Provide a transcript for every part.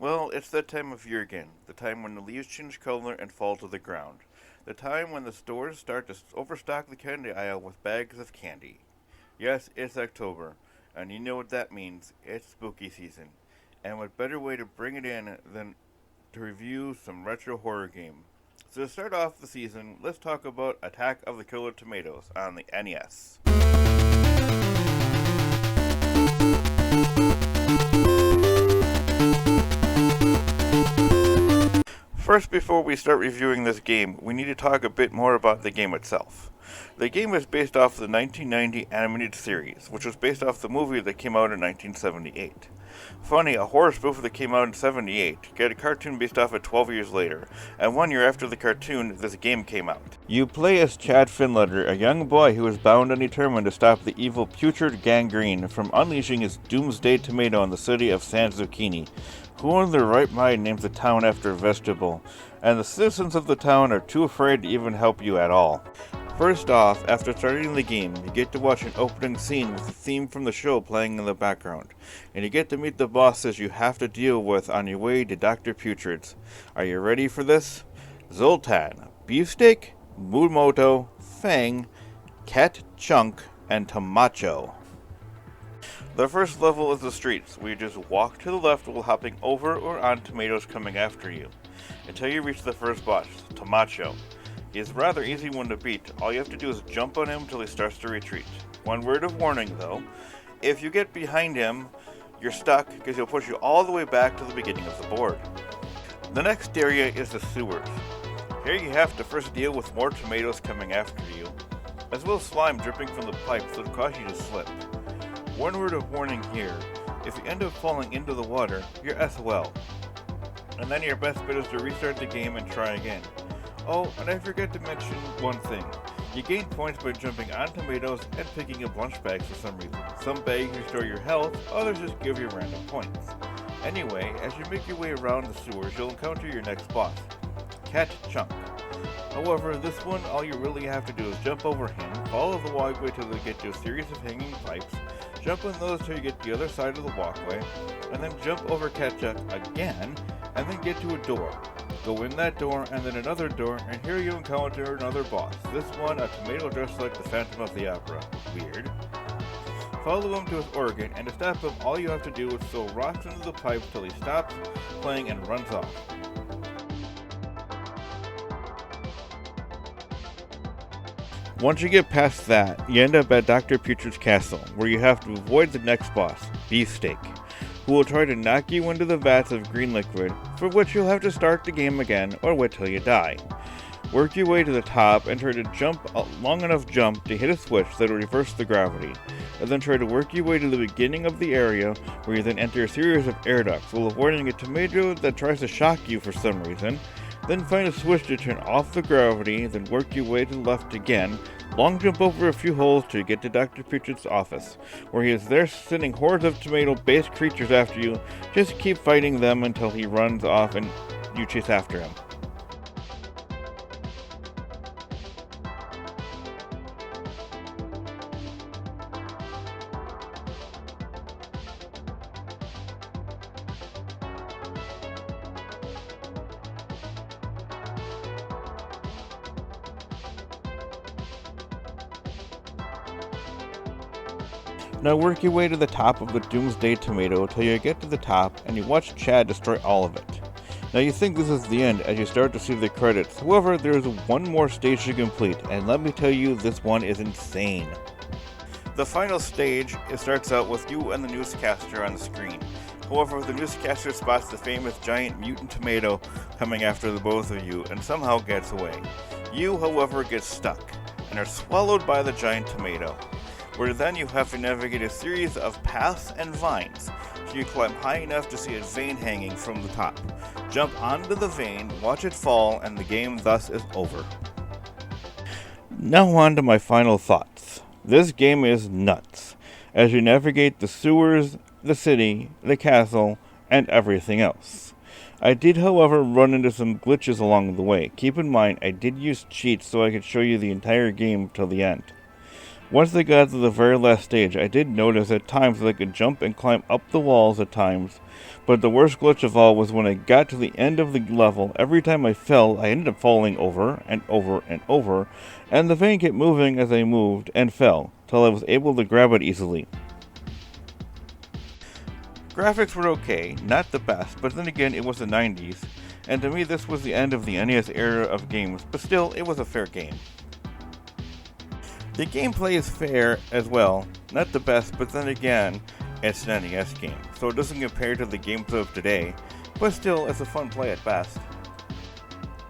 Well, it's that time of year again, the time when the leaves change color and fall to the ground. The time when the stores start to overstock the candy aisle with bags of candy. Yes, it's October, and you know what that means. It's spooky season. And what better way to bring it in than to review some retro horror game. So to start off the season, let's talk about Attack of the Killer Tomatoes on the NES. First, before we start reviewing this game, we need to talk a bit more about the game itself. The game is based off the 1990 animated series, which was based off the movie that came out in 1978. Funny, a horror spoof that came out in 78 got a cartoon based off it 12 years later, and 1 year after the cartoon, this game came out. You play as Chad Finletter, a young boy who is bound and determined to stop the evil Putrid Gangrene from unleashing his doomsday tomato on the city of San Zucchini. Who in their right mind names a town after a vegetable? And the citizens of the town are too afraid to even help you at all. First off, after starting the game, you get to watch an opening scene with the theme from the show playing in the background, and you get to meet the bosses you have to deal with on your way to Dr. Putrid's. Are you ready for this? Zoltan, Beefsteak, Mumoto, Fang, Cat Chunk, and Tamacho. The first level is the streets, where you just walk to the left while hopping over or on tomatoes coming after you, until you reach the first boss, Tamacho. He is a rather easy one to beat. All you have to do is jump on him until he starts to retreat. One word of warning though, if you get behind him, you're stuck because he'll push you all the way back to the beginning of the board. The next area is the sewers. Here you have to first deal with more tomatoes coming after you, as well as slime dripping from the pipes that will cause you to slip. One word of warning here, if you end up falling into the water, you're SOL. And then your best bet is to restart the game and try again. Oh, and I forgot to mention one thing. You gain points by jumping on tomatoes and picking up lunch bags for some reason. Some bags restore your health, others just give you random points. Anyway, as you make your way around the sewers, you'll encounter your next boss, Cat Chunk. However, this one, all you really have to do is jump over him, follow the walkway till you get to a series of hanging pipes, jump on those till you get to the other side of the walkway, and then jump over Cat Chunk again, and then get to a door. Go in that door, and then another door, and here you encounter another boss. This one, a tomato dressed like the Phantom of the Opera. Weird. Follow him to his organ, and to stop him, all you have to do is throw rocks into the pipe till he stops playing and runs off. Once you get past that, you end up at Dr. Putrid's castle, where you have to avoid the next boss, Beefsteak, who will try to knock you into the vats of green liquid, for which you'll have to start the game again or wait till you die. Work your way to the top and try to jump a long enough jump to hit a switch that will reverse the gravity, and then try to work your way to the beginning of the area where you then enter a series of air ducts while avoiding a tomato that tries to shock you for some reason. Then find a switch to turn off the gravity, then work your way to the left again, long jump over a few holes to get to Dr. Putrid's office, where he is there sending hordes of tomato-based creatures after you. Just keep fighting them until he runs off and you chase after him. Now work your way to the top of the Doomsday Tomato till you get to the top and you watch Chad destroy all of it. Now you think this is the end as you start to see the credits, however there is one more stage to complete, and let me tell you, this one is insane. The final stage, it starts out with you and the newscaster on the screen. However, the newscaster spots the famous giant mutant tomato coming after the both of you and somehow gets away. You, however, get stuck and are swallowed by the giant tomato, where then you have to navigate a series of paths and vines, so you climb high enough to see a vein hanging from the top. Jump onto the vein, watch it fall, and the game thus is over. Now on to my final thoughts. This game is nuts, as you navigate the sewers, the city, the castle, and everything else. I did, however, run into some glitches along the way. Keep in mind, I did use cheats so I could show you the entire game till the end. Once I got to the very last stage, I did notice at times that I could jump and climb up the walls at times, but the worst glitch of all was when I got to the end of the level. Every time I fell, I ended up falling over and over and over, and the vein kept moving as I moved and fell, till I was able to grab it easily. Graphics were okay, not the best, but then again it was the 90s, and to me this was the end of the NES era of games, but still, it was a fair game. The gameplay is fair as well, not the best, but then again, it's an NES game, so it doesn't compare to the games of today, but still, it's a fun play at best.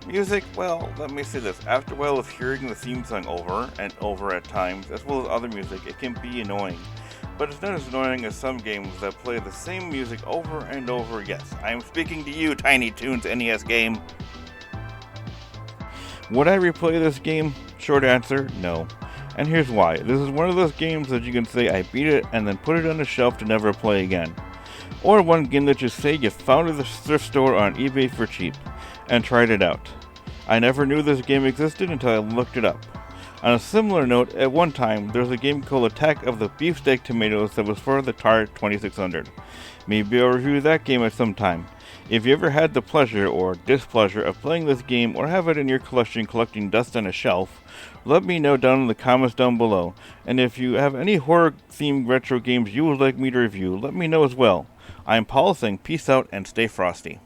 Music, well, let me say this, after a while of hearing the theme song over and over at times, as well as other music, it can be annoying. But it's not as annoying as some games that play the same music over and over. Yes, I am speaking to you, Tiny Toons NES game. Would I replay this game? Short answer, no. And here's why. This is one of those games that you can say I beat it and then put it on the shelf to never play again. Or one game that you say you found at the thrift store on eBay for cheap and tried it out. I never knew this game existed until I looked it up. On a similar note, at one time, there was a game called Attack of the Beefsteak Tomatoes that was for the Atari 2600. Maybe I'll review that game at some time. If you ever had the pleasure or displeasure of playing this game or have it in your collection collecting dust on a shelf, let me know down in the comments down below. And if you have any horror-themed retro games you would like me to review, let me know as well. I am Paul saying peace out and stay frosty.